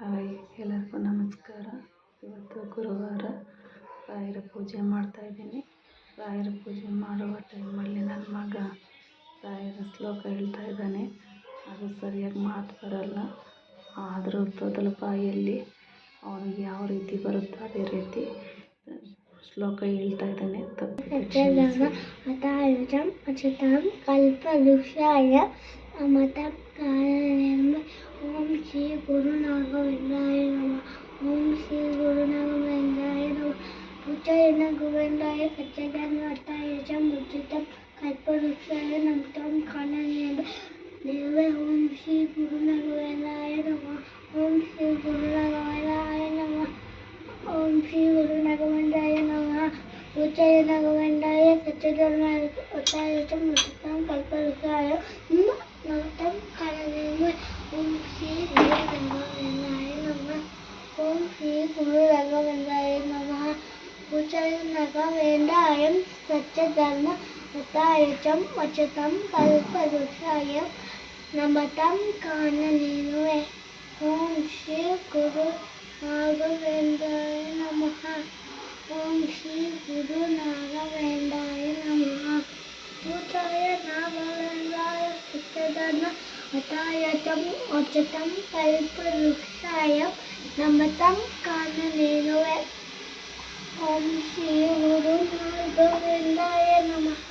Hi, ಎಲ್ಲರಿಗೂ ನಮಸ್ಕಾರ. ಇವತ್ತು ಗುರುವಾರ ರಾಯರ ಪೂಜೆ ಮಾಡ್ತಾಯಿದ್ದೀನಿ. ರಾಯರ ಪೂಜೆ ಮಾಡುವ ಟೈಮಲ್ಲಿ ನನ್ನ ಮಗ ರಾಯರ ಶ್ಲೋಕ ಹೇಳ್ತಾ ಇದ್ದಾನೆ. ಅದು ಸರಿಯಾಗಿ ಮಾತು ಬರಲ್ಲ, ಆದರೂ ತೊದಲ ಬಾಯಲ್ಲಿ ಅವನಿಗೆ ಯಾವ ರೀತಿ ಬರುತ್ತೋ ಅದೇ ರೀತಿ ಶ್ಲೋಕ ಹೇಳ್ತಾ ಇದ್ದಾನೆ. ಕಲ್ಪವೃಕ್ಷಾಯ ನಮಃ. ಓಂ ಶ್ರೀ ಗುರುನಾಗವೇಂದ್ರಾಯ ನಮಃ. ಓಂ ಶ್ರೀ ಗುರುನಾಗವೇಂದ್ರಾಯ ನಮಃ. ಪೂಜಾಯನ ಗೋವಿಂದಾಯ ಸಚ್ಚಿದಾನಂದಾಯ ಚ ಮುಚ್ಚಿತಂ ಕಲ್ಪವೃಕ್ಷಾಯ ನಮಃ ಕಾನನೇನ ದೇವೇ. ಓಂ ಶ್ರೀ ಗುರುನಾಗವೇಂದ್ರಾಯ ನಮಃ. ಓಂ ಶ್ರೀ ಗುರುನಾಗವೇಂದ್ರಾಯ ನಮಃ. ಓಂ ಶ್ರೀ ಗುರುನಾಗವೇಂದ್ರಾಯ ನಮಃ. ಪೂಜಾಯನ ಗೋವಿಂದಾಯ ಸಚ್ಚಿದಾನಂದಾಯ ಚ ಮುಚ್ಚಿತಂ ಕಲ್ಪವೃಕ್ಷಾಯ ನಮಃ ಕಾನನೇನ. ಓಂ ಶ್ರೀ ಗುರುನಾಗವೇಂದ್ರಾಯ ನಮಃ. ಓಂ ಶ್ರೀ ಗುರುನಾಗವೇಂದ್ರಾಯ ನಮಃ. ಪೂಜಾಯನಾಗವೇಂದ್ರಾಯ ಸಚ್ಚಿದಾನಂದಾಯ ಚ ಮುಚ್ಚಿತಂ ಕಲ್ಪವೃಕ್ಷಾಯ ನಮಃ ಕಾನನೇನ. ಓಂ ಶ್ರೀ ಗುರುನಾಗವೇಂದ್ರಾಯ ನಮಃ. ಓಂ ಶ್ರೀ ಗುರುನಾಗವೇಂದ್ರಾಯ ನಮಃ. ಪೂಜಾಯನಾಗವೇಂದ್ರಾಯ ಸಚ್ಚಿದಾನಂದಾಯ ಚ ಮುಚ್ಚಿತಂ ಕಲ್ಪವೃಕ್ಷಾಯ ನಮಃ ಕಾನನೇನ. ಓಂ ಶ್ರೀ ಗುರುನಾಗವೇಂದ್ರಾಯ ನಮಃ.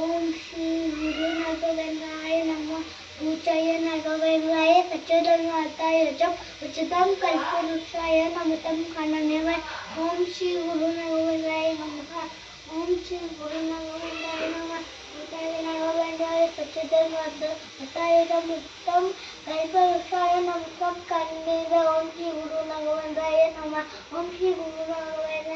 ಓಂ ಶ್ರೀ ಗುರುನಾಗವೇಂದ್ರಾಯ ನಮಃ. ಪೂಜಾಯನಾಗವೇಂದ್ರಾಯ ಸಚ್ಚಿದಾನಂದಾಯ ಚ ಮುಚ್ಚಿತಂ ಕಲ್ಪವೃಕ್ಷಾಯ ನಮಃ ಕಾನನೇನ. ಓಂ ಶ್ರೀ ಗುರುನಾಗವೇಂದ್ರಾಯ ನಮಃ. ಓಂ ಶ್ರೀ ಗುರುನಾಗವೇಂದ್ರಾಯ ನಮಃ. ಪೂಜಾಯನಾಗವೇಂದ್ರಾಯ ಸಚ್ಚಿದಾನಂದಾಯ ಚ ಮುಚ್ಚಿತಂ ಕಲ್ಪವೃಕ್ಷಾಯ ನಮಃ ಕಾನನೇನ. ಓಂ ಶ್ರೀ ಗುರುನಾಗವೇಂದ್ರಾಯ ನಮಃ. ಓಂ ಶ್ರೀ ಗುರುನಾಗವೇಂದ್ರಾಯ ನಮಃ.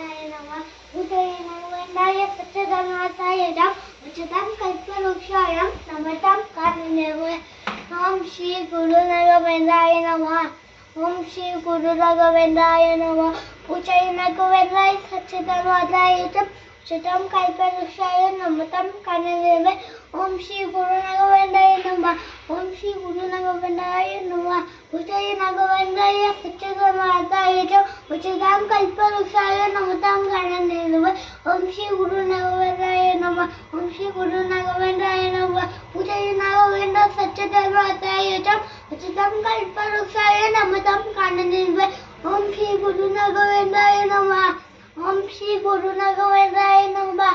ಪೂಜಾಯನಾಗವೇಂದ್ರಾಯ ಸಚ್ಚಿದಾನಂದಾಯ ಚ ಮುಚ್ಚಿತಂ ಕಲ್ಪವೃಕ್ಷಾಯ ನಮಃ ಕಾನನೇನ. ಓಂ ಶ್ರೀ ಗುರುನಾಗವೇಂದ್ರಾಯ ನಮಃ. ಓಂ ಶ್ರೀ ಗುರುನಾಗವೇಂದ್ರಾಯ ನಮಃ. ಪೂಜಾಯನಾಗವೇಂದ್ರಾಯ ಸಚ್ಚಿದಾನಂದಾಯ ಚ ಮುಚ್ಚಿತಂ ಕಲ್ಪವೃಕ್ಷಾಯ ನಮಃ ಕಾನನೇನ. ಓಂ ಶ್ರೀ ಗುರುನಾಗವೇಂದ್ರಾಯ ನಮಃ. ಓಂ ಶ್ರೀ ಗುರುನಾಗವೇಂದ್ರಾಯ ನಮಃ. ಪೂಜಾಯನಾಗವೇಂದ್ರಾಯ ಸಚ್ಚಿದಾನಂದಾಯ ಚ ಮುಚ್ಚಿತಂ ಕಲ್ಪವೃಕ್ಷಾಯ ನಮಃ ಕಾನನೇನ. ಓಂ ಶ್ರೀ ಗುರುನಾಗವೇಂದ್ರಾಯ ನಮಃ. ಓಂ ಶ್ರೀ ಗುರುನಾಗವೇಂದ್ರಾಯ ನಮಃ. ಪೂಜಾಯನಾಗವೇಂದ್ರಾಯ ಸಚ್ಚಿದಾನಂದಾಯ ಚ ಮುಚ್ಚಿತಂ ಕಲ್ಪವೃಕ್ಷಾಯ ನಮಃ ಕಾನನೇನ. ಓಂ ಶ್ರೀ ಗುರುನಾಗವೇಂದ್ರಾಯ ನಮಃ. ಓಂ ಶ್ರೀ ಗುರುನಾಗವೇಂದ್ರಾಯ ನಮಃ.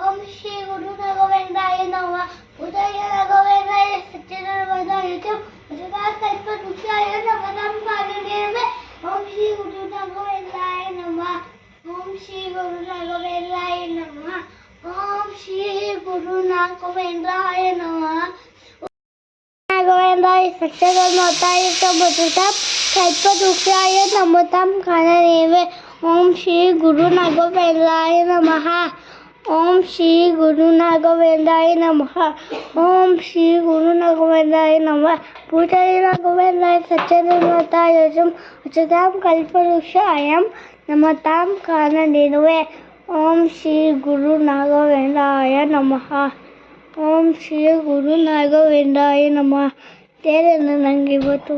ಓಂ ಶ್ರೀ ಗುರುನಾಗವೇಂದ್ರಾಯ ನಮಃ. ಪೂಜಾಯನಾಗವೇಂದ್ರಾಯ ಸಚ್ಚಿದಾನಂದಾಯ ಚ ಮುಚ್ಚಿತಂ ಕಲ್ಪವೃಕ್ಷಾಯ ನಮಃ ಕಾನನೇನ. ಓಂ ಶ್ರೀ ಗುರುನಾಗವೇಂದ್ರಾಯ ನಮಃ. ಓಂ ಶ್ರೀ ಗುರುನಾಗವೇಂದ್ರಾಯ ನಮಃ. ಓಂ ಶ್ರೀ ಗುರುನಾಗವೇಂದ್ರಾಯ ನಮಃ. ನಾಗವೇಂದ್ರಾಯ ಸಚ್ಚಿದಾನಂದಾಯ ಚ ಮುಚ್ಚಿತಂ ಕಲ್ಪವೃಕ್ಷಾಯ ನಮಃ ಕಾನನೇನ. ಓಂ ಶ್ರೀ ಗುರುನಾಗವೇಂದ್ರಾಯ ನಮಃ. ಓಂ ಶ್ರೀ ಗುರುನಾಗವೇಂದ್ರಾಯ ನಮಃ. ಓಂ ಶ್ರೀ ಗುರುನಾಗವೇಂದ್ರಾಯ ನಮಃ. ಪೂಜಾಯನಾಗವೇಂದ್ರಾಯ ಸಚ್ಚಿದಾನಂದಾಯ ಚ ಮುಚ್ಚಿತಂ ಕಲ್ಪವೃಕ್ಷಾಯ ನಮಃ ಕಾನನೇನ. ಓಂ ಶ್ರೀ ಗುರುನಾಗವೇಂದ್ರಾಯ ನಮಃ. ಓಂ ಶ್ರೀ ಗುರುನಾಗವೇಂದ್ರಾಯ ನಮಃ. ನನಗೆ ಇವತ್ತು